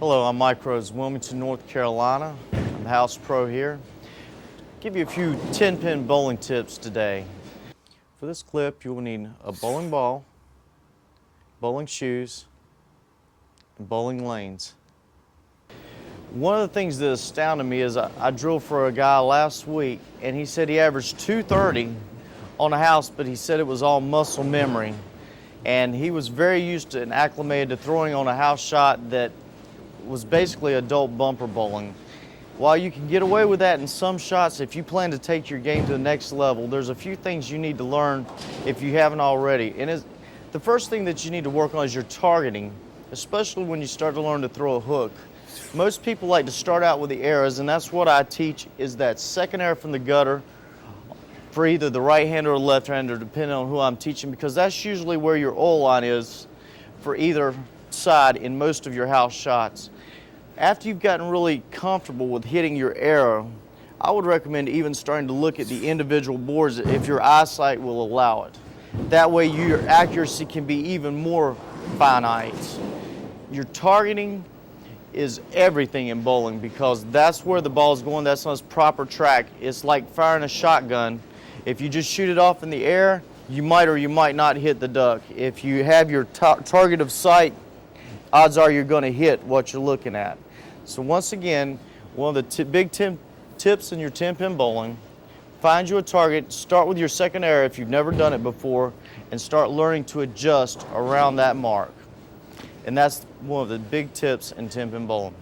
Hello, I'm Mike Rhodes, Wilmington, North Carolina. I'm the house pro here. Give you a few 10-pin bowling tips today. For this clip, you will need a bowling ball, bowling shoes, and bowling lanes. One of the things that astounded me is I drilled for a guy last week, and he said he averaged 230 on a house, but he said it was all muscle memory. And he was very used to and acclimated to throwing on a house shot that was basically adult bumper bowling. While you can get away with that in some shots, if you plan to take your game to the next level, there's a few things you need to learn if you haven't already. And the first thing that you need to work on is your targeting, especially when you start to learn to throw a hook. Most people like to start out with the arrows, and that's what I teach, is that second arrow from the gutter for either the right hand or the left hander, depending on who I'm teaching, because that's usually where your oil line is for either side in most of your house shots. After you've gotten really comfortable with hitting your arrow, I would recommend even starting to look at the individual boards if your eyesight will allow it. That way your accuracy can be even more finite. Your targeting is everything in bowling because that's where the ball is going, that's on its proper track. It's like firing a shotgun. If you just shoot it off in the air, you might or you might not hit the duck. If you have your target of sight, odds are you're going to hit what you're looking at. So once again, one of the big tips in your 10-pin bowling, find you a target, start with your second arrow if you've never done it before, and start learning to adjust around that mark. And that's one of the big tips in 10-pin bowling.